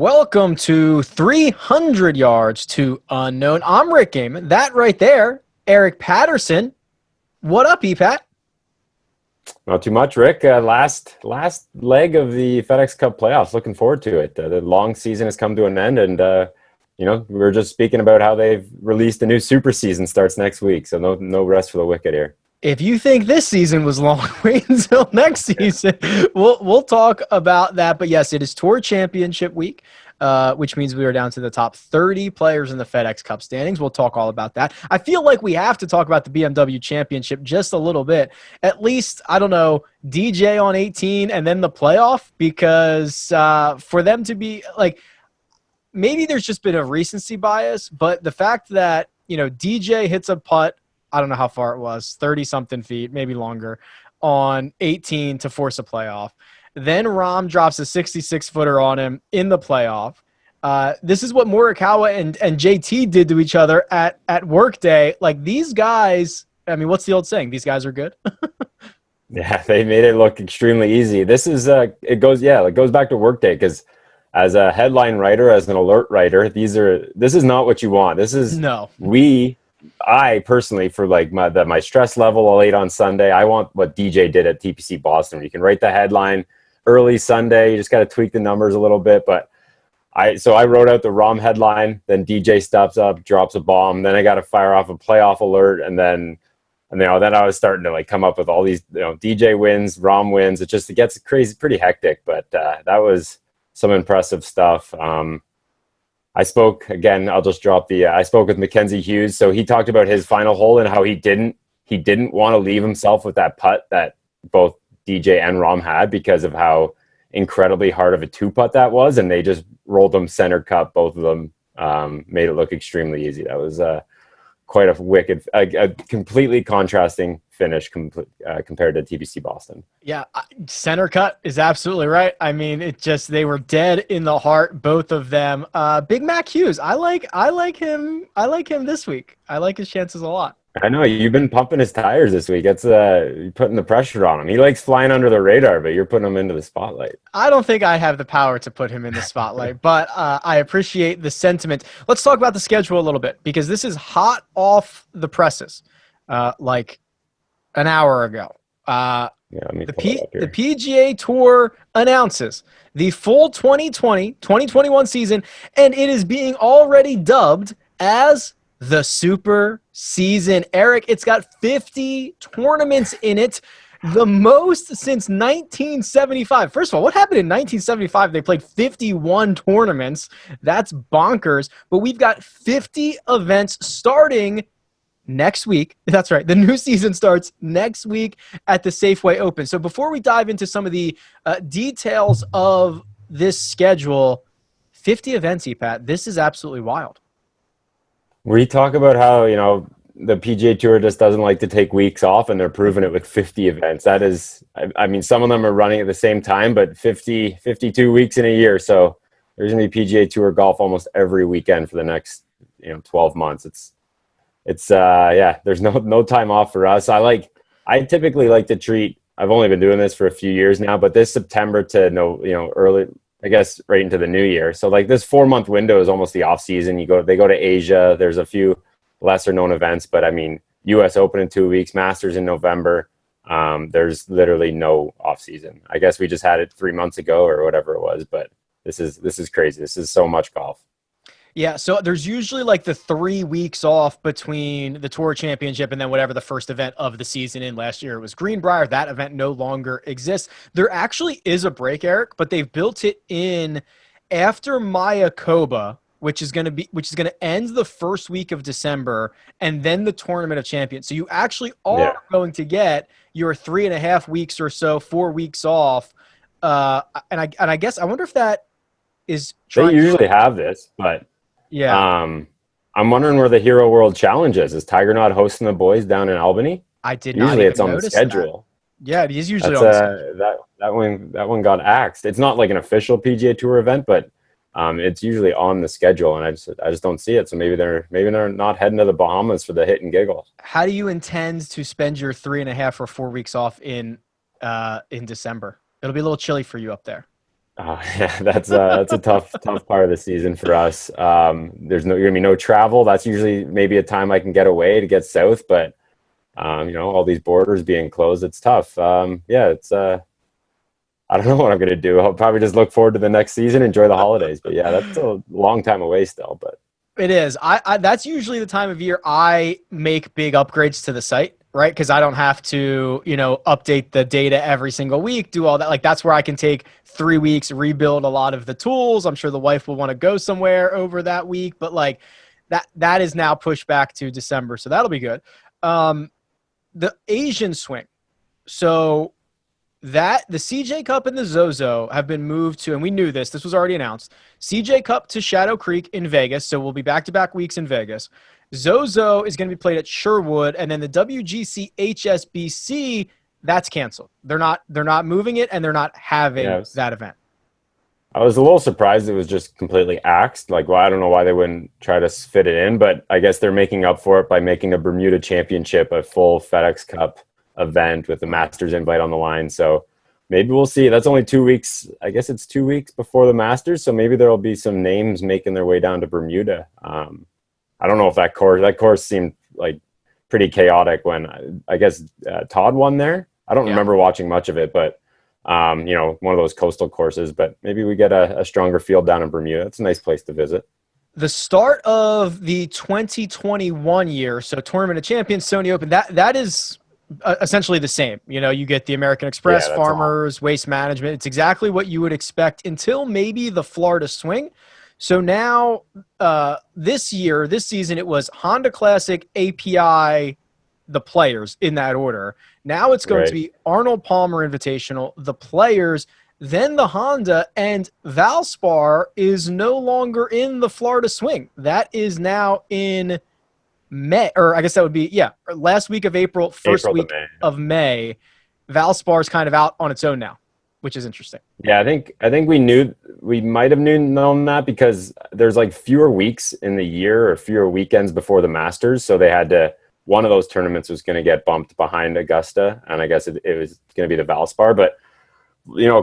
Welcome to 300 Yards to Unknown. I'm Rick Gehman. That right there, Eric Patterson. What up, E-Pat? Not too much, Rick. Last leg of the FedEx Cup playoffs. Looking forward to it. The long season has come to an end, and we were just speaking about how they've released a new super season starts next week. So no rest for the wicked here. If you think this season was long, wait until next season. We'll talk about that. But yes, it is Tour Championship week, which means we are down to the top 30 players in the FedEx Cup standings. We'll talk all about that. I feel like we have to talk about the BMW Championship just a little bit. At least, I don't know, DJ on 18 and then the playoff, because for them to be like, maybe there's just been a recency bias, but the fact that, DJ hits a putt, I don't know how far it was, 30-something feet, maybe longer, on 18 to force a playoff. Then Rahm drops a 66-footer on him in the playoff. This is what Morikawa and JT did to each other at Workday. Like, these guys, I mean, what's the old saying? These guys are good. Yeah, they made it look extremely easy. This is it goes back to Workday, because as a headline writer, as an alert writer, this is not what you want. This is I personally, for like my stress level late on Sunday, I want what DJ did at TPC Boston. You can write the headline early Sunday. You just got to tweak the numbers a little bit. But I wrote out the Rahm headline. Then DJ steps up, drops a bomb. Then I got to fire off a playoff alert, and then I was starting to like come up with all these DJ wins, Rahm wins. It gets crazy, pretty hectic. But that was some impressive stuff. I spoke again. I'll just drop I spoke with Mackenzie Hughes. So he talked about his final hole and how he didn't want to leave himself with that putt that both DJ and Rahm had, because of how incredibly hard of a two putt that was, and they just rolled them center cup. Both of them made it look extremely easy. That was quite a wicked, a completely contrasting finish compared to TPC Boston. Yeah, center cut is absolutely right. I mean, they were dead in the heart, both of them. Big Mac Hughes, I like him. I like him this week. I like his chances a lot. I know you've been pumping his tires this week. It's putting the pressure on him. He likes flying under the radar, but you're putting him into the spotlight. I don't think I have the power to put him in the spotlight, but I appreciate the sentiment. Let's talk about the schedule a little bit, because this is hot off the presses, like an hour ago. The PGA Tour announces the full 2020-2021 season, and it is being already dubbed as the Super Season. Eric, it's got 50 tournaments in it, the most since 1975. First of all, what happened in 1975? They played 51 tournaments. That's bonkers. But we've got 50 events starting next week. That's right. The new season starts next week at the Safeway Open. So before we dive into some of the details of this schedule, 50 events, Pat, this is absolutely wild. We talk about how, the PGA Tour just doesn't like to take weeks off, and they're proving it with 50 events. That is, I mean, some of them are running at the same time, but 52 weeks in a year. So there's going to be PGA Tour golf almost every weekend for the next, 12 months. There's no time off for us. I typically like to treat, I've only been doing this for a few years now, but this September to early, I guess, right into the new year. So like this 4-month window is almost the off season. They go to Asia. There's a few lesser known events, but I mean, US Open in 2 weeks, Masters in November. There's literally no off season. I guess we just had it 3 months ago or whatever it was, but this is crazy. This is so much golf. Yeah, so there's usually like the 3 weeks off between the Tour Championship and then whatever the first event of the season in. Last year it was Greenbrier. That event no longer exists. There actually is a break, Eric, but they've built it in after Mayakoba, which is going to end the first week of December, and then the Tournament of Champions. So you actually are going to get your 3.5 weeks or so, 4 weeks off. And I guess I wonder if that is. They usually have this, but. Yeah. I'm wondering where the Hero World Challenge is. Is Tiger not hosting the boys down in Albany? I did not. Usually it's on the schedule. That. Yeah, it is usually on the schedule. That one got axed. It's not like an official PGA Tour event, but it's usually on the schedule, and I just don't see it. So maybe they're not heading to the Bahamas for the hit and giggle. How do you intend to spend your 3.5 or 4 weeks off in December? It'll be a little chilly for you up there. Yeah, that's a tough part of the season for us. There's gonna be no travel. That's usually maybe a time I can get away to get south, but all these borders being closed, it's tough. Yeah, it's I don't know what I'm gonna do. I'll probably just look forward to the next season, enjoy the holidays. But yeah, that's a long time away still. But It is. I that's usually the time of year I make big upgrades to the site, right? Because I don't have to, update the data every single week, do all that. Like that's where I can take 3 weeks, rebuild a lot of the tools. I'm sure the wife will want to go somewhere over that week, but like that is now pushed back to December, so that'll be good. The Asian swing. So that the CJ Cup and the Zozo have been moved to, and we knew this was already announced. CJ Cup to Shadow Creek in Vegas, so we'll be back-to-back weeks in Vegas. Zozo is going to be played at Sherwood, and then the WGC HSBC, that's canceled. They're not moving it, and they're not having that event. I was a little surprised it was just completely axed. Like, well, I don't know why they wouldn't try to fit it in, but I guess they're making up for it by making a Bermuda Championship a full FedEx Cup event with the Masters invite on the line. So maybe we'll see. That's only 2 weeks. I guess it's 2 weeks before the Masters. So maybe there'll be some names making their way down to Bermuda. I don't know if that course seemed like pretty chaotic when I guess Todd won there. I don't remember watching much of it, but one of those coastal courses, but maybe we get a stronger field down in Bermuda. It's a nice place to visit. The start of the 2021 year, so Tournament of Champions, Sony Open, that is essentially the same. You get the American Express, Farmers, Waste Management. It's exactly what you would expect until maybe the Florida Swing. So now this season, it was Honda Classic, API, the Players in that order. Now it's going to be Arnold Palmer Invitational, the Players, then the Honda, and Valspar is no longer in the Florida Swing. That is now in May, or I guess that would be, last week of April, first week of May. Valspar is kind of out on its own now, which is interesting. Yeah, I think we might have known that because there's like fewer weeks in the year or fewer weekends before the Masters, so they had to. One of those tournaments was going to get bumped behind Augusta, and I guess it was going to be the Valspar. But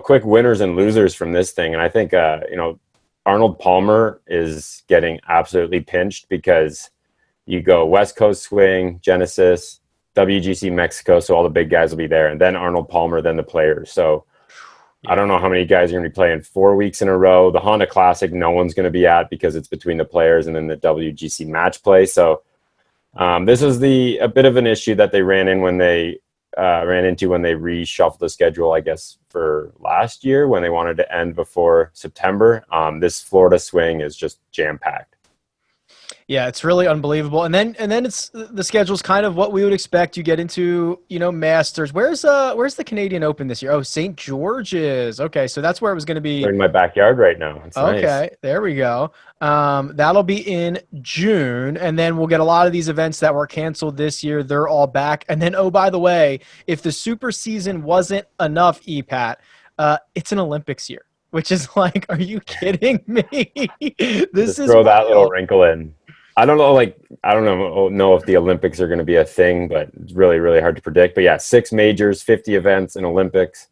quick winners and losers from this thing, and I think Arnold Palmer is getting absolutely pinched because you go West Coast Swing, Genesis, WGC Mexico, so all the big guys will be there, and then Arnold Palmer, then the Players. So I don't know how many guys are going to be playing 4 weeks in a row. The Honda Classic, no one's going to be at because it's between the Players and then the WGC Match Play. So this is a bit of an issue that they ran into when they reshuffled the schedule, I guess, for last year when they wanted to end before September. This Florida Swing is just jam-packed. Yeah, it's really unbelievable. And then it's the schedule's kind of what we would expect. You get into, Masters. Where's the Canadian Open this year? Oh, St. George's. Okay, so that's where it was going to be. They're in my backyard right now. It's okay, nice. There we go. That'll be in June, and then we'll get a lot of these events that were canceled this year. They're all back. And then, oh, by the way, if the super season wasn't enough, EPAT, it's an Olympics year, which is like, are you kidding me? Just throw that little wrinkle in. I don't know if the Olympics are going to be a thing, but it's really, really hard to predict. But yeah, 6 majors, 50 events in Olympics,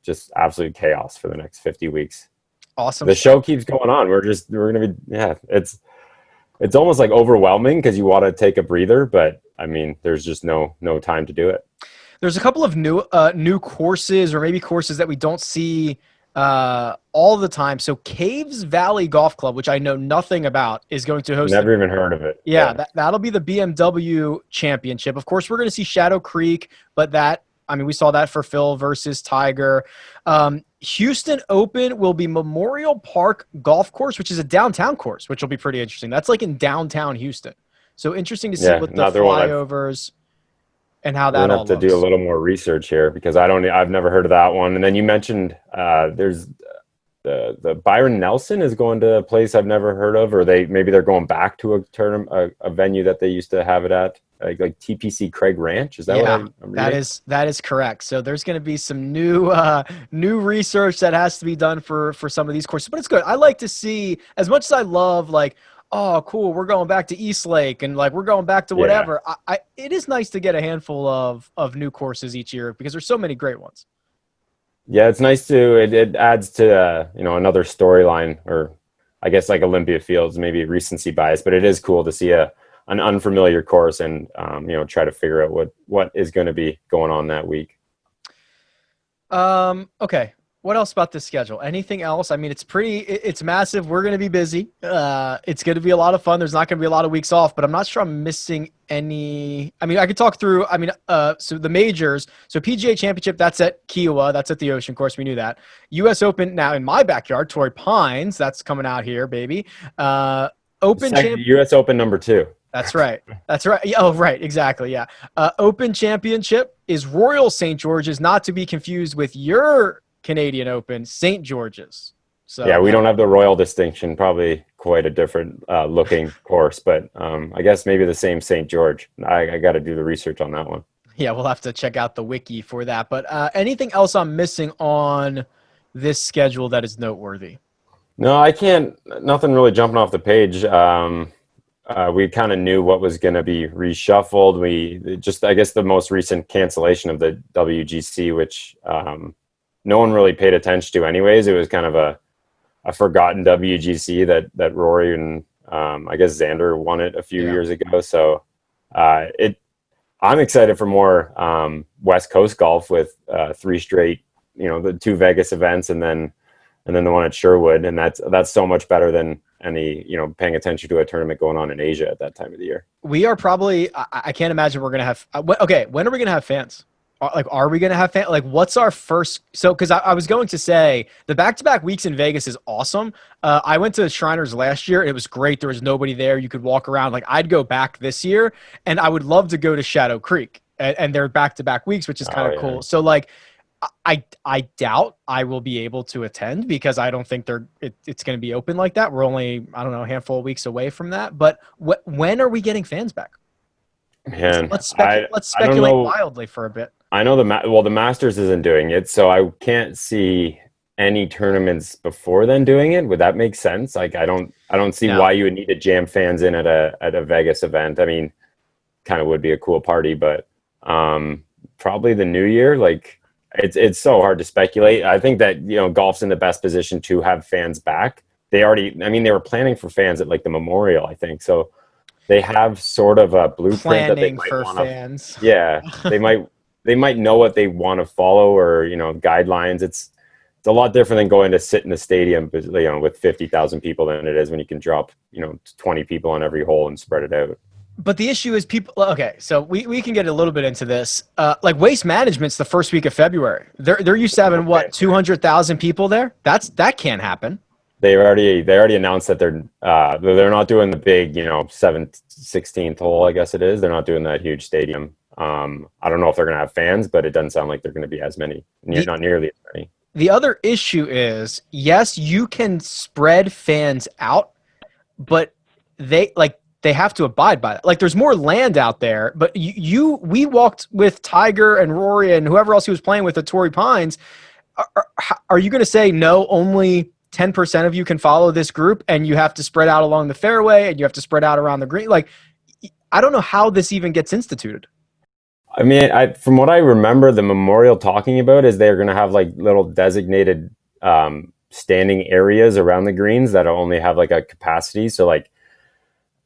just absolute chaos for the next 50 weeks. Awesome. The show keeps going on. We're going to be, it's almost like overwhelming because you want to take a breather, but I mean, there's just no time to do it. There's a couple of new courses, or maybe courses that we don't see all the time. So Caves Valley Golf Club, which I know nothing about, is going to host. Never even heard of it. Yeah. That'll be the BMW Championship. Of course, we're going to see Shadow Creek, but we saw that for Phil versus Tiger. Houston Open will be Memorial Park Golf Course, which is a downtown course, which will be pretty interesting. That's like in downtown Houston. So interesting to see what the flyovers and how that all looks. Have to do a little more research here because I've never heard of that one. And then you mentioned there's the Byron Nelson is going to a place I've never heard of, or maybe they're going back to a venue that they used to have it at, like TPC Craig Ranch. Is that what I'm reading? That is correct. So there's going to be some new research that has to be done for some of these courses, but it's good. I like to see, as much as I love like, oh, cool, we're going back to East Lake and like we're going back to whatever. Yeah. It is nice to get a handful of new courses each year because there's so many great ones. Yeah, it's nice to it adds to another storyline, or I guess like Olympia Fields, maybe recency bias, but it is cool to see an unfamiliar course and try to figure out what is going to be going on that week. Okay. What else about this schedule? Anything else? I mean, it's massive. We're going to be busy. It's going to be a lot of fun. There's not going to be a lot of weeks off, but I'm not sure I'm missing any. I mean, I could talk through, so the majors, so PGA Championship, that's at Kiowa. That's at the Ocean Course. We knew that. US Open now in my backyard, Torrey Pines. That's coming out here, baby. US Open #2. That's right. That's right. Oh, right. Exactly. Yeah. Open Championship is Royal St. George's, not to be confused with your Canadian Open, St. George's. So yeah, we don't have the Royal distinction. Probably quite a different looking course, but I guess maybe the same St. George. I got to do the research on that one. Yeah, we'll have to check out the wiki for that. But anything else I'm missing on this schedule that is noteworthy? No, I can't. Nothing really jumping off the page. We kind of knew what was going to be reshuffled. I guess the most recent cancellation of the WGC, which no one really paid attention to anyways. It was kind of a forgotten WGC that Rory and I guess Xander won it a few years ago. So I'm excited for more West Coast golf with 3 straight, the 2 Vegas events and then the one at Sherwood, and that's so much better than any paying attention to a tournament going on in Asia at that time of the year. We are probably, I can't imagine we're gonna have. Okay, when are we gonna have fans? Are we gonna have fans? Like, what's our first? So, because I was going to say the back-to-back weeks in Vegas is awesome. I went to Shriners last year and it was great. There was nobody there. You could walk around. Like, I'd go back this year, and I would love to go to Shadow Creek, and they're back-to-back weeks, which is kind of cool. So, like, I doubt I will be able to attend because I don't think it's going to be open like that. We're only, I don't know, a handful of weeks away from that. But when are we getting fans back? Man, let's speculate wildly for a bit. I know the Masters isn't doing it, so I can't see any tournaments before then doing it. Would that make sense? Like, I don't see why you would need to jam fans in at a Vegas event. I mean, kind of would be a cool party, but probably the new year. Like, it's so hard to speculate. I think that golf's in the best position to have fans back. They were planning for fans at like the Memorial, I think. So they have sort of a blueprint that they might want fans. Yeah, they might know what they want to follow, or guidelines. It's a lot different than going to sit in the stadium, with 50,000 people than it is when you can drop 20 people on every hole and spread it out. But the issue is people. Okay, so we can get a little bit into this. Like, Waste Management's the first week of February. They're used to having 200,000 people there. That can't happen. They already announced that they're not doing the big 7th, 16th hole, I guess it is. They're not doing that huge stadium. I don't know if they're going to have fans, but it doesn't sound like they're going to be as many. Not nearly as many. The other issue is, yes, you can spread fans out, but they have to abide by that. Like, there's more land out there, but we walked with Tiger and Rory and whoever else he was playing with at Torrey Pines. Are you going to say no? Only 10% of you can follow this group, and you have to spread out along the fairway, and you have to spread out around the green. Like, I don't know how this even gets instituted. I mean, from what I remember, the Memorial talking about is they're going to have like little designated standing areas around the greens that only have like a capacity. So like,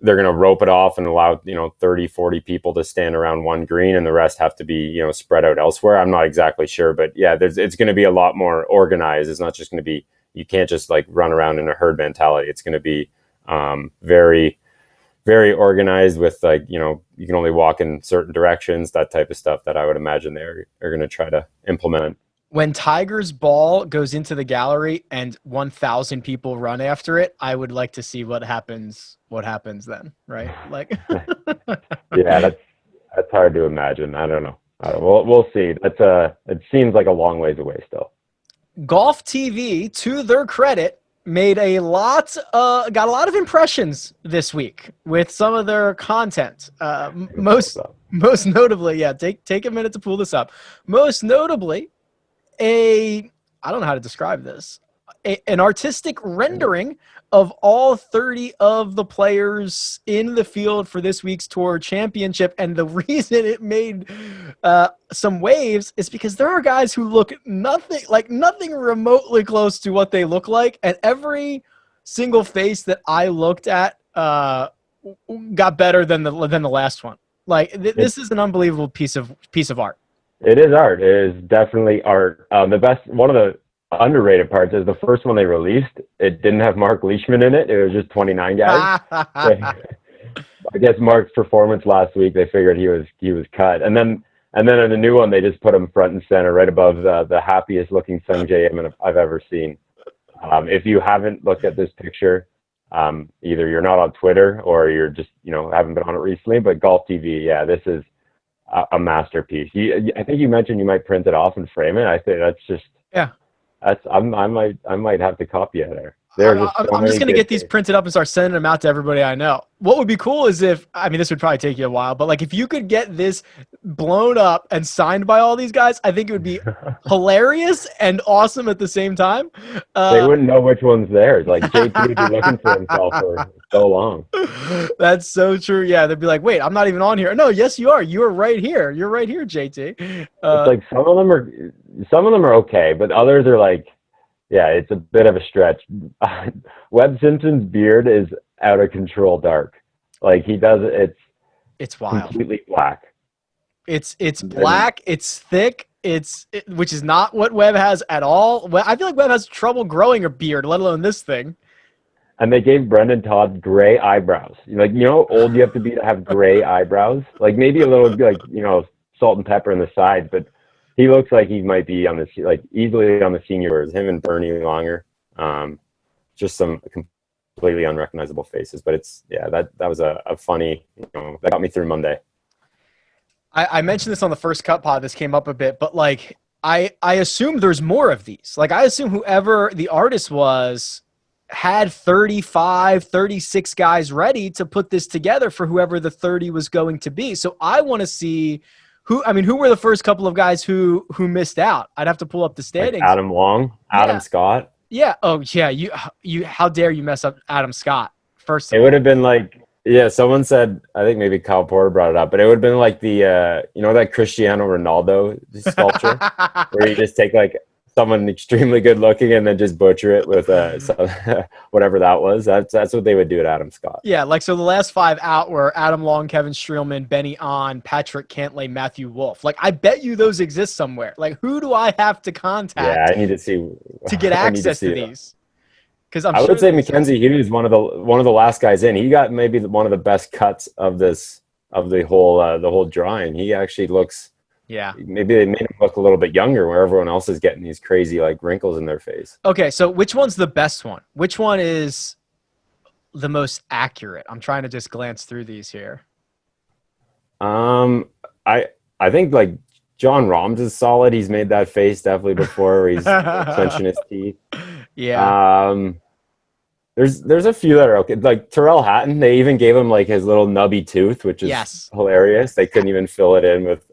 they're going to rope it off and allow 30, 40 people to stand around one green, and the rest have to be spread out elsewhere. I'm not exactly sure, but yeah, it's going to be a lot more organized. It's not just going to be, you can't just like run around in a herd mentality. It's going to be very, very organized with like, you can only walk in certain directions, that type of stuff that I would imagine they're going to try to implement. When Tiger's ball goes into the gallery and 1,000 people run after it, I would like to see what happens then, right? Like, yeah, that's hard to imagine. I don't know. We'll see. It seems like a long ways away still. Golf TV, to their credit, got a lot of impressions this week with some of their content. Most notably, yeah, take a minute to pull this up. Most notably, I don't know how to describe this. an artistic rendering of all 30 of the players in the field for this week's tour championship. And the reason it made some waves is because there are guys who look nothing remotely close to what they look like. And every single face that I looked at got better than the last one. Like this is an unbelievable piece of art. It is art. It is definitely art. One of the underrated parts is the first one they released. It didn't have Mark Leishman in it. It was just 29 guys. I guess Mark's performance last week, they figured he was cut. And then in the new one, they just put him front and center, right above the happiest looking Sungjae Im I've ever seen. If you haven't looked at this picture, either you're not on Twitter or you're just haven't been on it recently. But Golf TV, yeah, this is a masterpiece. I think you mentioned you might print it off and frame it. I think that's just I might have to copy it there. I'm just going to get these printed up and start sending them out to everybody I know. What would be cool is this would probably take you a while, but like if you could get this blown up and signed by all these guys, I think it would be hilarious and awesome at the same time. They wouldn't know which one's theirs. Like JT would be looking for himself for so long. That's so true. Yeah, they'd be like, "Wait, I'm not even on here." No, yes, you are. You are right here. You're right here, JT. It's like some of them are okay, but others are like, yeah, it's a bit of a stretch. Webb Simpson's beard is out of control dark. Like he does it. It's wild. Completely black. It's black. It's thick. Which is not what Webb has at all. I feel like Webb has trouble growing a beard, let alone this thing. And they gave Brendan Todd gray eyebrows. Like, how old you have to be to have gray eyebrows? Like maybe a little like, salt and pepper in the side, but he looks like he might be on easily on the senior tours. Him and Bernie Longer, just some completely unrecognizable faces. But that was a funny, that got me through Monday. I mentioned this on the first Cut Pod. This came up a bit, but like I assume there's more of these. Like I assume whoever the artist was had 35, 36 guys ready to put this together for whoever the 30 was going to be. So I want to see who were the first couple of guys who missed out. I'd have to pull up the standings. Like Adam Long, Adam Scott. Yeah. Oh yeah. You. How dare you mess up Adam Scott? First. It would have been like, someone said, I think maybe Kyle Porter brought it up, but it would have been like the that Cristiano Ronaldo sculpture where you just take like someone extremely good looking and then just butcher it with whatever that was. That's what they would do at Adam Scott. Yeah, like so the last 5 out were Adam Long, Kevin Streelman, Benny On, Patrick Cantlay, Matthew Wolf. Like I bet you those exist somewhere. Like who do I have to contact? Yeah, I need to see to get access to these. Because I would say Mackenzie Hughes, one of the last guys in. He got maybe one of the best cuts of the whole drawing. He actually looks. Yeah. Maybe they made him look a little bit younger where everyone else is getting these crazy like wrinkles in their face. Okay, so which one's the best one? Which one is the most accurate? I'm trying to just glance through these here. I think like John Rahm's is solid. He's made that face definitely before. He's clenching his teeth. Yeah. There's a few that are okay. Like Terrell Hatton, they even gave him like his little nubby tooth, which is hilarious. They couldn't even fill it in with.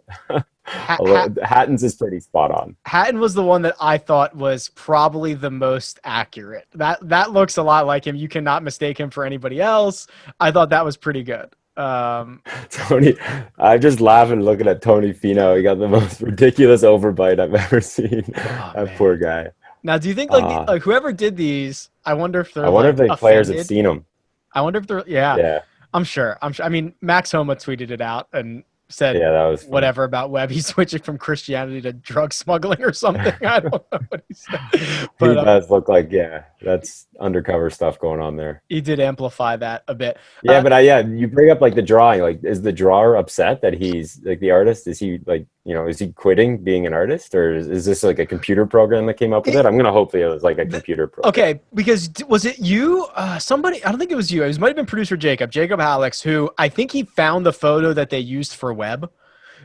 Hatton's is pretty spot on. Hatton was the one that I thought was probably the most accurate. That looks a lot like him. You cannot mistake him for anybody else. I thought that was pretty good. Tony, I'm just laughing looking at Tony Finau. He got the most ridiculous overbite I've ever seen. That poor guy. Now, do you think like whoever did these? I wonder if they're. I wonder if the players have seen them. I wonder if they're. Yeah. I'm sure. I mean, Max Homa tweeted it out and said that was funny. Whatever about Webb. He's switching from Christianity to drug smuggling or something. I don't know what he said. But he does look like, that's undercover stuff going on there. He did amplify that a bit. Yeah, but you bring up like the drawing. Like, is the drawer upset that he's like the artist? Is he like, is he quitting being an artist, or is this like a computer program that came up with it? I'm gonna hope it was like a computer program. Okay, because was it you? Somebody? I don't think it was you. It might have been producer Jacob Alex, who I think he found the photo that they used for Webb.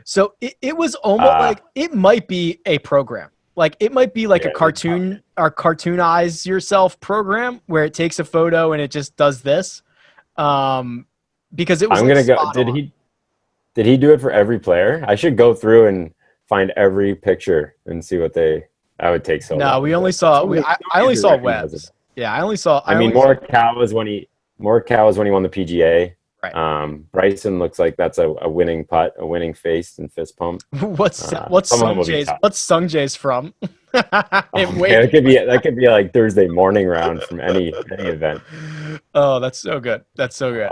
So it was almost like it might be a program. Like it might be like a cartoon or cartoonize yourself program where it takes a photo and it just does this. Because it was. I'm gonna go. Did he do it for every player? I should go through and find every picture and see what they That would take so long. No, we only saw. I only saw Webb's. Yeah, I only saw. I mean, Morikawa was when he won the PGA. Right. Bryson looks like that's a winning putt, a winning face and fist pump. What's Sungjae's from? That could be like Thursday morning round from any event. Oh, that's so good. That's so good.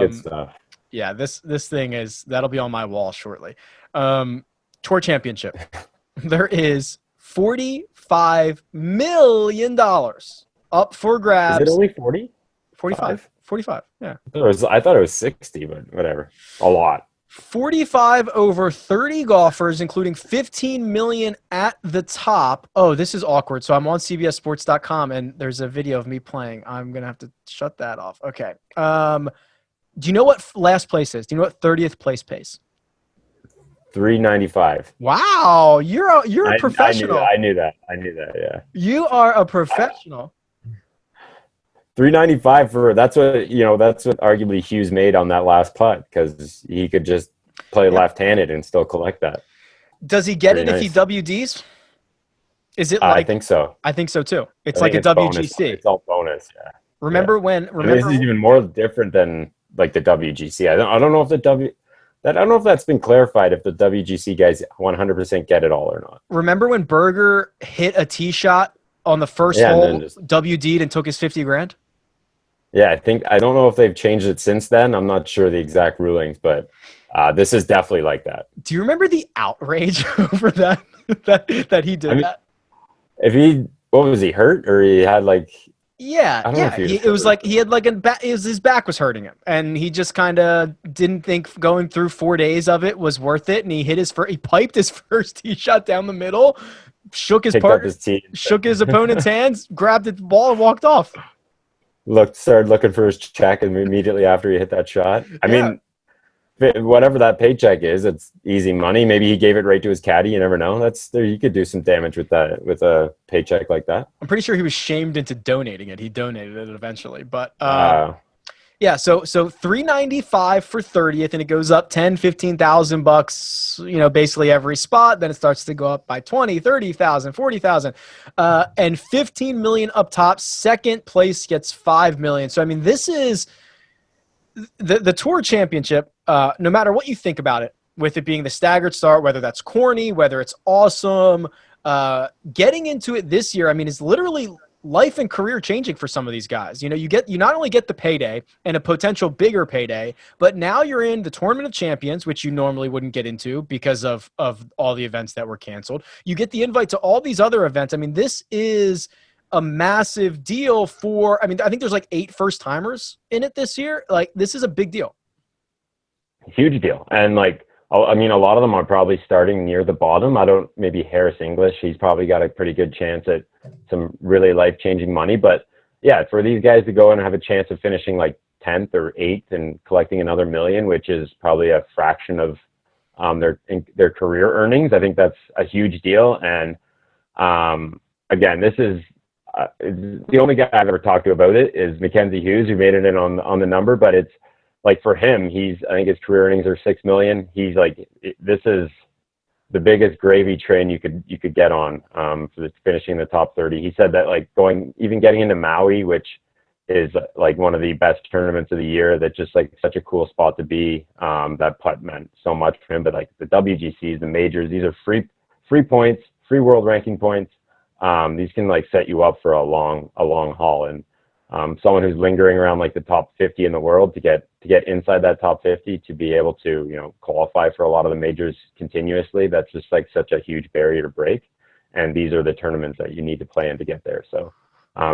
Good stuff. Yeah, this thing that'll be on my wall shortly. Tour Championship. There is $45 million up for grabs. Is it only 40? 45. 45, yeah. I thought it was 60, but whatever. A lot. 45 over 30 golfers, including 15 million at the top. Oh, this is awkward. So I'm on CBSSports.com, and there's a video of me playing. I'm going to have to shut that off. Okay. Do you know what last place is? Do you know what 30th place pays? $395. Wow, you're a professional. I knew that. Yeah. You are a professional. $395 for that's what arguably Hughes made on that last putt, because he could just play left-handed and still collect that. Does he get it if he WDs? Is it like? I think so. I think so too. It's like a WGC. Bonus. It's all bonus. Yeah. Remember this is even more different than like the WGC. I don't know if I don't know if that's been clarified, if the WGC guys 100% get it all or not. Remember when Berger hit a tee shot on the first hole, WD'd and took his 50 grand? Yeah, I don't know if they've changed it since then. I'm not sure the exact rulings, but this is definitely like that. Do you remember the outrage over that he did that? What was he, hurt, or he had like? Yeah, it was like he had like his back was hurting him, and he just kind of didn't think going through 4 days of it was worth it, and he piped his first tee shot down the middle, shook his opponent's hands, grabbed the ball, and walked off. Started looking for his check, and immediately after he hit that shot. I mean, whatever that paycheck is, it's easy money. Maybe he gave it right to his caddy. You never know. You could do some damage with a paycheck like that. I'm pretty sure he was shamed into donating it. He donated it eventually, but yeah. So $395 for 30th, and it goes up $10,000-$15,000. Basically every spot. Then it starts to go up by 20, 30,000, 40,000, and 15 million up top. Second place gets 5 million. So I mean, this is the Tour Championship. No matter what you think about it, with it being the staggered start, whether that's corny, whether it's awesome, getting into it this year, I mean, is literally life and career changing for some of these guys. You not only get the payday and a potential bigger payday, but now you're in the Tournament of Champions, which you normally wouldn't get into because of all the events that were canceled. You get the invite to all these other events. I mean, this is a massive deal I think there's like 8 first-timers in it this year. Like, this is a big deal. Huge deal. And like, I mean, a lot of them are probably starting near the bottom. Maybe Harris English, he's probably got a pretty good chance at some really life-changing money. But yeah, for these guys to go and have a chance of finishing like 10th or 8th and collecting another $1 million, which is probably a fraction of their career earnings, I think that's a huge deal. And again, this is the only guy I've ever talked to about it is Mackenzie Hughes, who made it in on the number, but it's like, for him, I think his career earnings are $6 million. He's like, this is the biggest gravy train you could get on for finishing the top 30. He said that like getting into Maui, which is like one of the best tournaments of the year, that's just like such a cool spot to be. That putt meant so much for him. But like the WGCs, the majors, these are free points, free world ranking points. These can like set you up for a long haul. And someone who's lingering around like the top 50 in the world to get inside that top 50, to be able to qualify for a lot of the majors continuously, that's just like such a huge barrier to break. And these are the tournaments that you need to play in to get there. So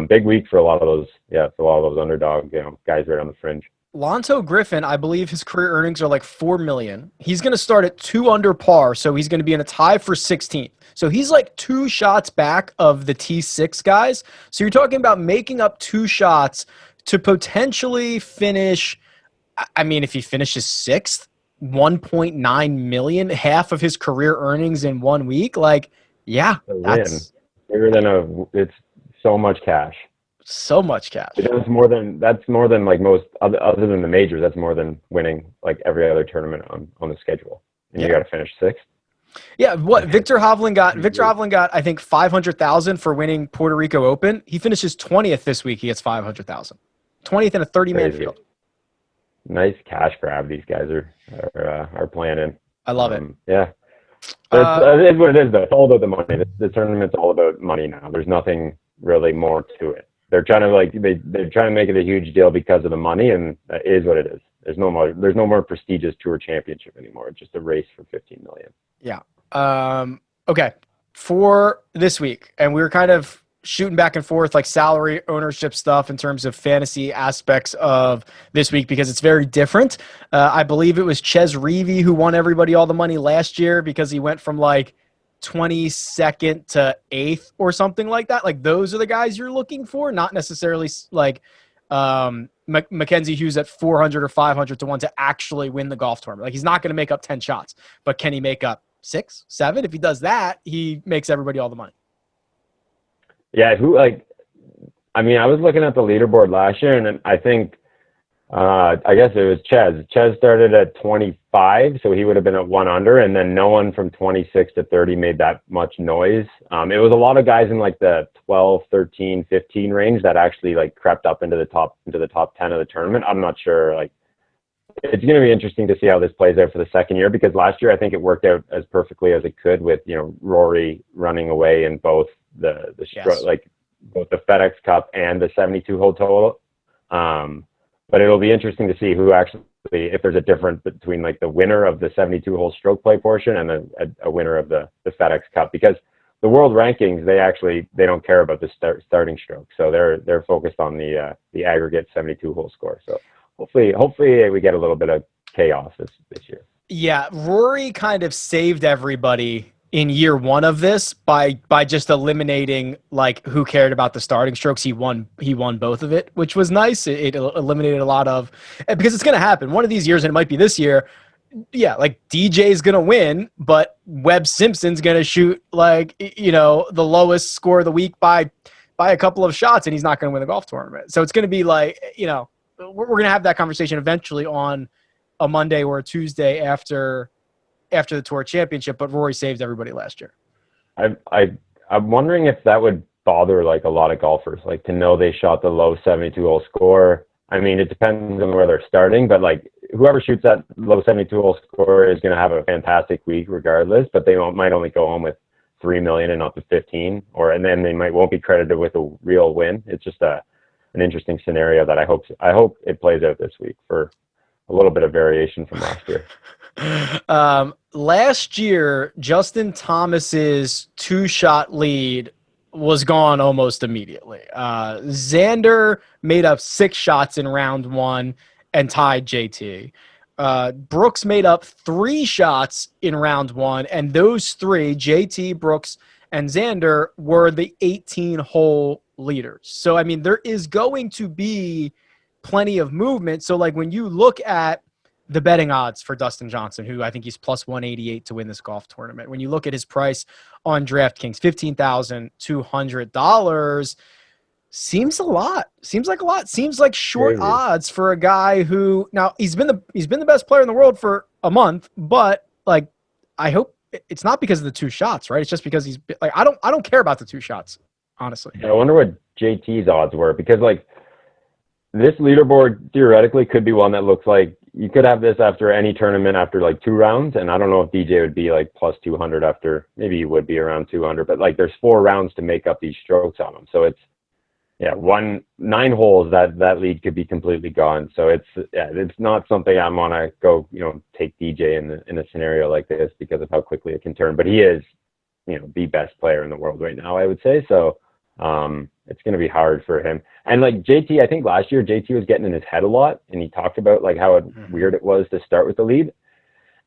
big week for a lot of those underdog guys right on the fringe. Lonto Griffin, I believe his career earnings are like $4 million. He's going to start at 2 under par, so he's going to be in a tie for 16th. So he's like 2 shots back of the T6 guys. So you're talking about making up 2 shots to potentially finish. I mean, if he finishes 6th, 1.9 million, half of his career earnings in 1 week. Like, yeah, that's bigger than it's so much cash. So much cash. That's more than like most other than the majors. That's more than winning like every other tournament on the schedule. And you got to finish 6th. Yeah, what Victor Hovland got? Victor Hovland got, I think, 500,000 for winning Puerto Rico Open. He finishes 20th this week. He gets 500,000. 20th in a 30-man field. Nice cash grab these guys are playing in. I love it. Yeah. It's what it is, though. It's all about the money. The tournament's all about money now. There's nothing really more to it. They're trying to they're trying to make it a huge deal because of the money, and it is what it is. There's no more prestigious tour championship anymore. It's just a race for 15 million. Yeah. Okay. For this week, and we were kind of shooting back and forth like salary ownership stuff in terms of fantasy aspects of this week because it's very different. I believe it was Ches Reavie who won everybody all the money last year because he went from like 22nd to 8th or something like that. Like those are the guys you're looking for, not necessarily like Mackenzie Hughes at 400 or 500 to 1 to actually win the golf tournament. Like he's not going to make up 10 shots, but can he make up 6, 7? If he does that, he makes everybody all the money. Yeah, I was looking at the leaderboard last year, and I think, I guess it was Ches. Ches started at 25, so he would have been at 1 under, and then no one from 26 to 30 made that much noise. It was a lot of guys in like the 12, 13, 15 range that actually like crept up into the top 10 of the tournament. I'm not sure, like, it's going to be interesting to see how this plays out for the second year, because last year I think it worked out as perfectly as it could with, Rory running away in both both the FedEx Cup and the 72-hole total. But it'll be interesting to see who actually, if there's a difference between like the winner of the 72-hole stroke play portion and a winner of the FedEx Cup, because the world rankings, they don't care about the starting stroke. So they're focused on the aggregate 72-hole score. So hopefully we get a little bit of chaos this year. Yeah, Rory kind of saved everybody in year one of this by just eliminating like who cared about the starting strokes. He won both of it, which was nice. It eliminated a lot of, because it's going to happen one of these years, and it might be this year. Yeah, like DJ's going to win, but Webb Simpson's going to shoot like, the lowest score of the week by a couple of shots, and he's not going to win the golf tournament. So it's going to be like, we're going to have that conversation eventually on a Monday or a Tuesday after the Tour Championship, but Rory saved everybody last year. I'm wondering if that would bother like a lot of golfers, like to know they shot the low 72-hole score. I mean, it depends on where they're starting, but like whoever shoots that low 72-hole score is going to have a fantastic week regardless, but they might only go home with 3 million and not the 15, and then they won't be credited with a real win. It's just an interesting scenario that I hope it plays out this week for a little bit of variation from last year. Last year, Justin Thomas's 2-shot lead was gone almost immediately. Xander made up 6 shots in round 1 and tied JT. Brooks made up 3 shots in round 1, and those 3, JT, Brooks, and Xander, were the 18-hole leaders. So, I mean, there is going to be plenty of movement. So, like, when you look at the betting odds for Dustin Johnson, who I think he's plus 188 to win this golf tournament, when you look at his price on DraftKings, $15,200, seems a lot. Seems like a lot. Seems like short odds for a guy who, now he's been the best player in the world for a month, but like, I hope it's not because of the 2 shots, right? It's just because he's like, I don't care about the 2 shots, honestly. I wonder what JT's odds were, because like this leaderboard theoretically could be one that looks like you could have this after any tournament after like 2 rounds. And I don't know if DJ would be like plus 200 after, maybe he would be around 200, but like there's 4 rounds to make up these strokes on them. So it's, 9 holes that lead could be completely gone. So it's not something I'm going to go, take DJ in a scenario like this because of how quickly it can turn, but he is, the best player in the world right now, I would say. So, it's going to be hard for him. And like JT, I think last year JT was getting in his head a lot, and he talked about like how weird it was to start with the lead.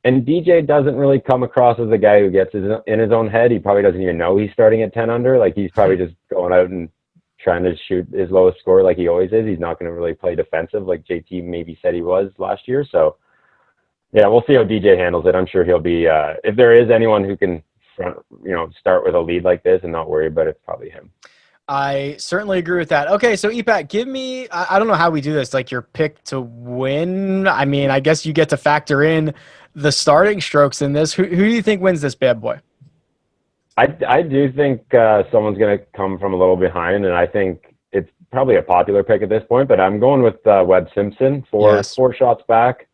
And DJ doesn't really come across as a guy who gets in his own head. He probably doesn't even know he's starting at 10 under. Like he's probably just going out and trying to shoot his lowest score like he always is. He's not going to really play defensive like JT maybe said he was last year. So yeah, we'll see how DJ handles it. I'm sure he'll be, if there is anyone who can start with a lead like this and not worry about it, it's probably him. I certainly agree with that. Okay, so EPAC, give me, I don't know how we do this, like your pick to win. I mean, I guess you get to factor in the starting strokes in this. Who do you think wins this bad boy? I do think someone's going to come from a little behind, and I think it's probably a popular pick at this point, but I'm going with Webb Simpson for 4 shots back.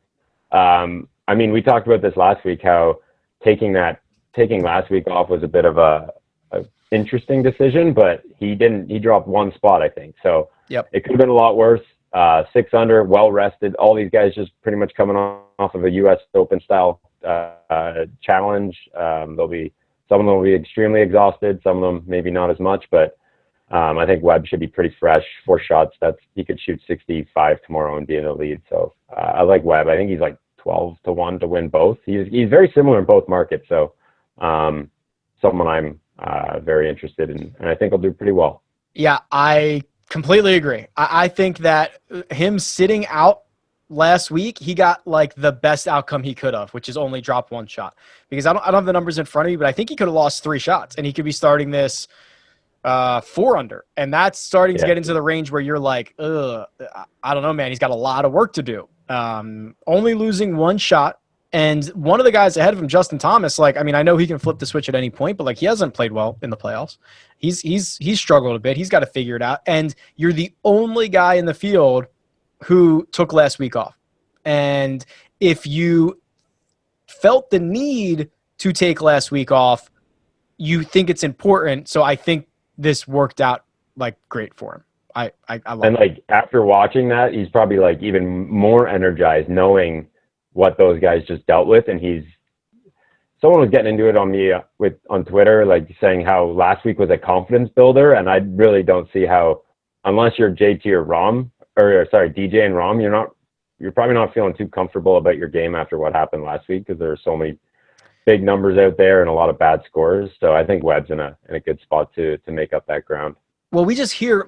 I mean, we talked about this last week, how taking last week off was a bit of a interesting decision, but he dropped 1 spot, I think. So it could have been a lot worse. 6 under, well rested. All these guys just pretty much coming off of a U.S. Open style challenge. Some of them will be extremely exhausted. Some of them maybe not as much, but I think Webb should be pretty fresh. 4 shots. He could shoot 65 tomorrow and be in the lead. So I like Webb. I think he's like 12-1 to win both. He's very similar in both markets. So someone I'm very interested in, and I think he'll do pretty well. Yeah, I completely agree. I think that him sitting out last week, he got like the best outcome he could have, which is only drop 1 shot. Because I don't have the numbers in front of me, but I think he could have lost 3 shots, and he could be starting this 4 under, and that's starting to get into the range where you're like, I don't know, man. He's got a lot of work to do. Only losing 1 shot, and one of the guys ahead of him, Justin Thomas. Like, I mean, I know he can flip the switch at any point, but like he hasn't played well in the playoffs. He's struggled a bit. He's got to figure it out. And you're the only guy in the field who took last week off. And if you felt the need to take last week off, you think it's important. So I think this worked out like great for him. I love and it. Like after watching that, he's probably like even more energized knowing what those guys just dealt with. And someone was getting into it on me on Twitter, like saying how last week was a confidence builder. And I really don't see how, unless you're JT or DJ and Rom, you're probably not feeling too comfortable about your game after what happened last week, because there are so many big numbers out there and a lot of bad scores. So I think Webb's in a good spot to make up that ground. Well, we just hear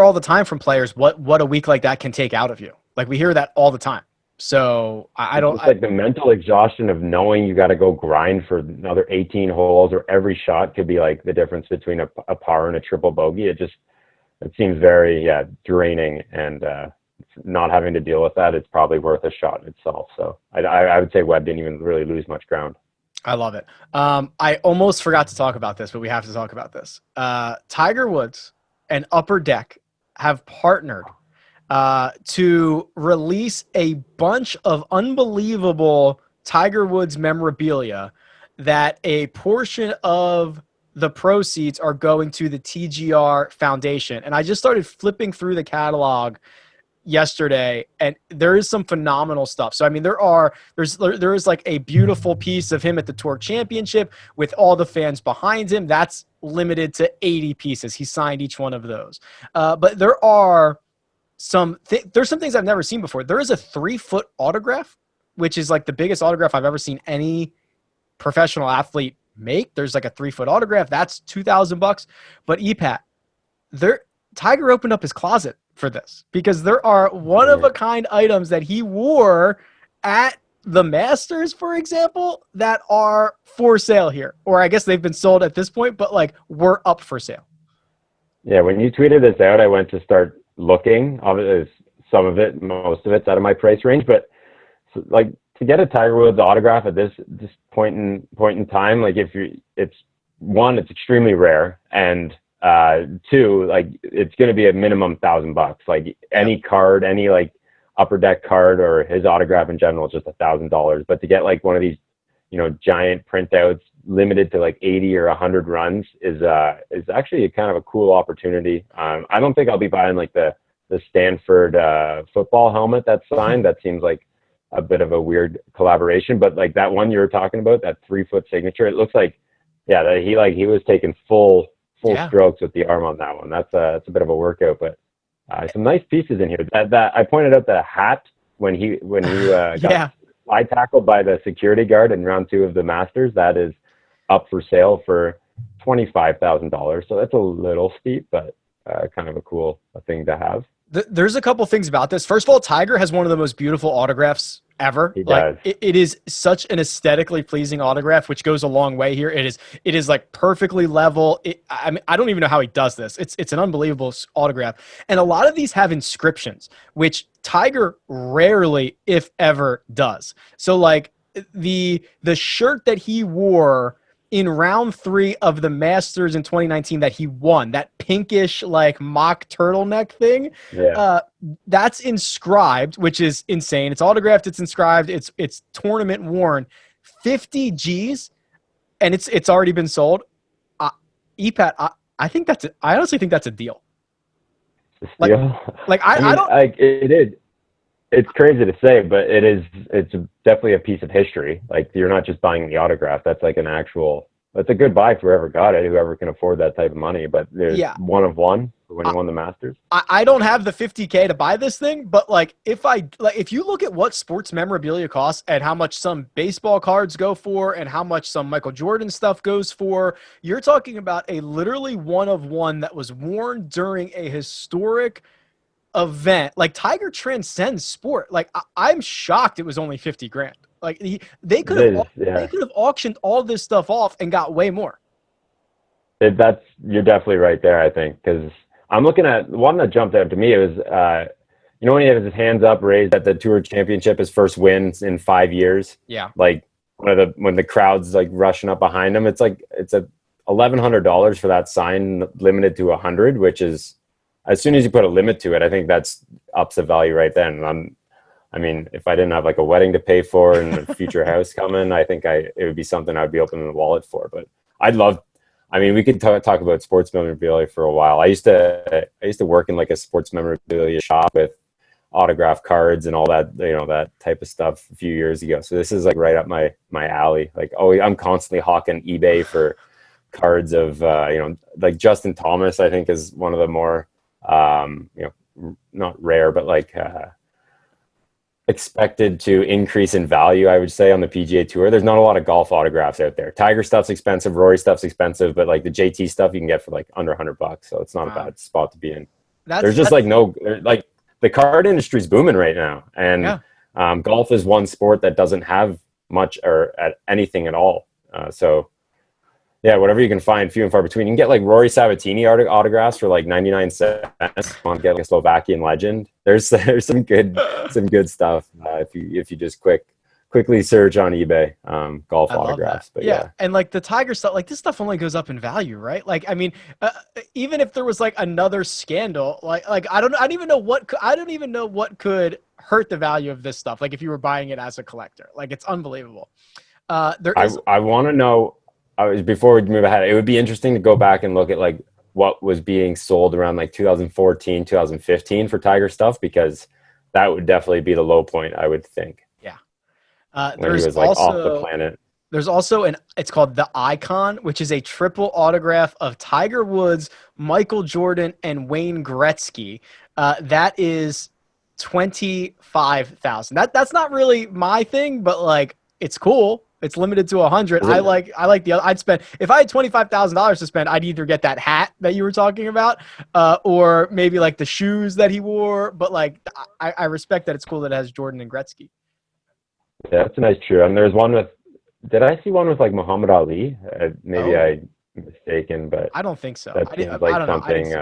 all the time from players what a week like that can take out of you. Like we hear that all the time. So I don't like the mental exhaustion of knowing you got to go grind for another 18 holes, or every shot could be like the difference between a par and a triple bogey. It seems very draining, and not having to deal with that, it's probably worth a shot in itself. So I would say Webb didn't even really lose much ground. I love it. I almost forgot to talk about this, but we have to talk about this. Tiger Woods and Upper Deck have partnered to release a bunch of unbelievable Tiger Woods memorabilia that a portion of the proceeds are going to the TGR Foundation. And I just started flipping through the catalog yesterday, and there is some phenomenal stuff. So I mean, there is like a beautiful piece of him at the Tour Championship with all the fans behind him. That's limited to 80 pieces. He signed each one of those. But there are there's some things I've never seen before. There is a 3-foot autograph, which is like the biggest autograph I've ever seen any professional athlete make. There's like a 3-foot autograph. That's $2,000. But EPAT, Tiger opened up his closet for this, because there are one-of-a-kind items that he wore at the Masters, for example, that are for sale here. Or I guess they've been sold at this point, but like were up for sale. Yeah, when you tweeted this out, I went to start looking. Obviously, most of it's out of my price range, but like to get a Tiger Woods autograph at this point in time, like it's extremely rare, and 2, like it's going to be a minimum $1,000. Like any card, any like Upper Deck card or his autograph in general, just $1,000. But to get like one of these, giant printouts limited to like 80 or 100 runs is actually a kind of a cool opportunity. I don't think I'll be buying like the Stanford football helmet that's signed. That seems like a bit of a weird collaboration, but like that one you were talking about, that 3-foot signature, it looks like, that he was taking full strokes with the arm on that one. That's a bit of a workout, but some nice pieces in here. That I pointed out the hat when he got slide tackled by the security guard in round 2 of the Masters. That is up for sale for $25,000. So that's a little steep, but kind of a cool thing to have. There's a couple things about this. First of all, Tiger has one of the most beautiful autographs ever. He does. It is such an aesthetically pleasing autograph, which goes a long way here. It is like perfectly level. I mean, I don't even know how he does this. It's an unbelievable autograph. And a lot of these have inscriptions, which Tiger rarely, if ever, does. So like the shirt that he wore in round 3 of the Masters in 2019 that he won, that pinkish like mock turtleneck thing, that's inscribed, which is insane. It's autographed, it's inscribed, it's tournament worn, 50 G's, and it's already been sold. EPAT, I think I honestly think that's a deal. Like I don't like it is. It's crazy to say, but it's definitely a piece of history. Like, you're not just buying the autograph. That's like that's a good buy for whoever got it, whoever can afford that type of money. But there's one of one when he won the Masters. I don't have the $50K to buy this thing, but like if you look at what sports memorabilia costs and how much some baseball cards go for and how much some Michael Jordan stuff goes for, you're talking about a literally one of one that was worn during a historic event. Like, Tiger transcends sport. Like, I'm shocked it was only 50 grand. Like, they could have auctioned all this stuff off and got way more. You're definitely right there, I think, because I'm looking at one that jumped out to me. It was when he has his hands up raised at the Tour Championship, his first wins in 5 years. Yeah. Like, when the crowd's like rushing up behind him, it's a $1,100 for that sign, limited to 100, which is, as soon as you put a limit to it, I think that's ups the value right then. I mean, if I didn't have like a wedding to pay for and a future house coming, I think it would be something I'd be opening the wallet for. But we could talk about sports memorabilia for a while. I used to work in like a sports memorabilia shop with autograph cards and all that, that type of stuff a few years ago. So this is like right up my alley. Like, I'm constantly hawking eBay for cards of, like Justin Thomas, I think, is one of the more, not rare, but like expected to increase in value, I would say, on the PGA Tour. There's not a lot of golf autographs out there. Tiger stuff's expensive, Rory stuff's expensive, but like the JT stuff you can get for like under $100, so it's not a bad spot to be in. The card industry's booming right now, and golf is one sport that doesn't have much or anything at all. So whatever you can find, few and far between. You can get like Rory Sabatini autographs for like 99 cents. Get like a Slovakian legend. There's some good stuff if you just quickly search on eBay golf autographs. But and like the Tiger stuff, like this stuff only goes up in value, right? Like, I mean, even if there was like another scandal, like I don't even know what could hurt the value of this stuff. Like, if you were buying it as a collector, like, it's unbelievable. I want to know. Before we move ahead, it would be interesting to go back and look at like what was being sold around like 2014, 2015 for Tiger stuff, because that would definitely be the low point, I would think. Yeah. When he was like off the planet. There's also it's called the Icon, which is a triple autograph of Tiger Woods, Michael Jordan, and Wayne Gretzky. That is $25,000. That's not really my thing, but like, it's cool. It's limited to 100. I like the other. I'd spend, if I had $25,000 to spend, I'd either get that hat that you were talking about, or maybe like the shoes that he wore. But like, I respect that it's cool that it has Jordan and Gretzky. Yeah, that's a nice shoe. And there's one with. Did I see one with like Muhammad Ali? Maybe I'm mistaken, but I don't think so. That seems like something.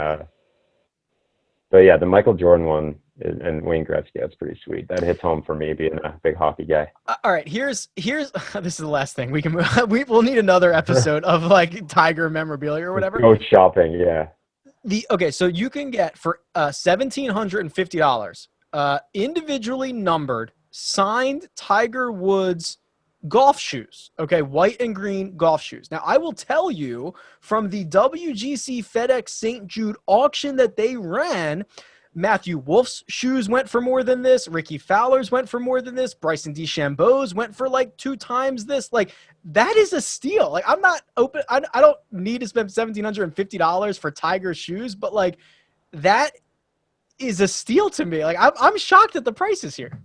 But yeah, the Michael Jordan one and Wayne Gretzky, that's pretty sweet. That hits home for me, being a big hockey guy. All right, here's this is the last thing we can. We'll need another episode of like Tiger memorabilia or whatever. Go shopping, yeah. So you can get for $1,750 individually numbered signed Tiger Woods golf shoes. Okay, white and green golf shoes. Now, I will tell you, from the WGC FedEx St. Jude auction that they ran, Matthew Wolf's shoes went for more than this. Ricky Fowler's went for more than this. Bryson DeChambeau's went for like 2 times this. Like, that is a steal. Like, I'm not open. I don't need to spend $1,750 for Tiger's shoes, but like, that is a steal to me. Like, I'm shocked at the prices here.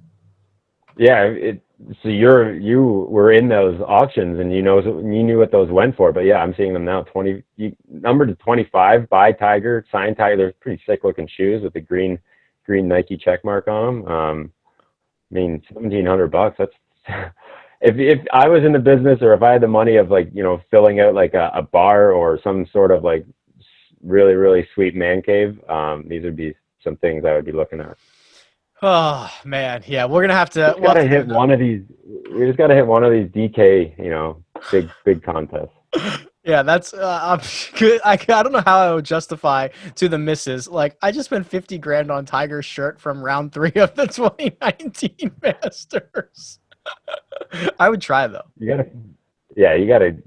Yeah, so you were in those auctions and you knew what those went for, but yeah, I'm seeing them now. Numbered to 25 by Tiger, signed Tiger. They're pretty sick looking shoes with the green Nike check mark on them. I mean, $1,700. That's if I was in the business, or if I had the money of like, filling out like a bar or some sort of like really, really sweet man cave, these would be some things I would be looking at. Oh man, yeah, we're gonna have to. Just gotta hit one of these. We just gotta hit one of these DK, big contests. Yeah, that's I'm good. I don't know how I would justify to the missus. Like, I just spent 50 grand on Tiger's shirt from round 3 of the 2019 Masters. I would try though. You gotta.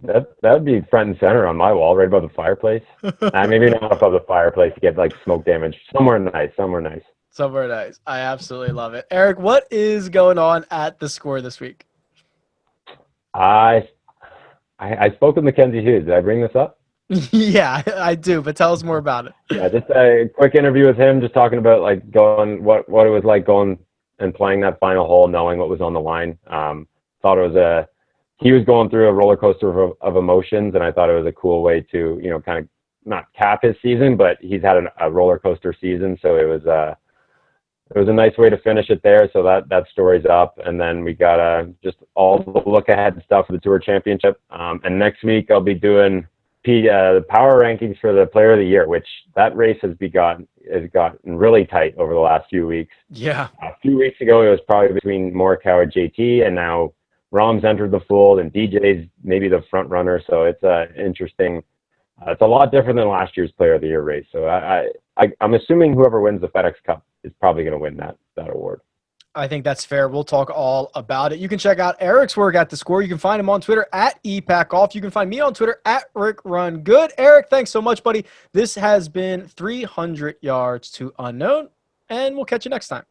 That would be front and center on my wall, right above the fireplace. Maybe not above the fireplace to get like smoke damage. Somewhere nice. Somewhere nice. Somewhere nice. I absolutely love it. Eric, what is going on at the Score this week? I spoke with Mackenzie Hughes. Did I bring this up? Yeah, I do, but tell us more about it. Yeah, just a quick interview with him, just talking about like going what it was like going and playing that final hole, knowing what was on the line. Thought it was he was going through a roller coaster of emotions, and I thought it was a cool way to kind of not cap his season, but he's had a roller coaster season, so it was a nice way to finish it there. So that story's up, and then we got just all the look ahead stuff for the Tour Championship. And next week I'll be doing the power rankings for the Player of the Year, which that race has gotten really tight over the last few weeks. Yeah, a few weeks ago it was probably between Morikawa, JT, and now Rahm's entered the fold, and DJ's maybe the front runner. So it's interesting. It's a lot different than last year's Player of the Year race. So I'm assuming whoever wins the FedEx Cup is probably going to win that award. I think that's fair. We'll talk all about it. You can check out Eric's work at the Score. You can find him on Twitter at ePackOff. You can find me on Twitter at RickRunGood. Eric, thanks so much, buddy. This has been 300 Yards to Unknown, and we'll catch you next time.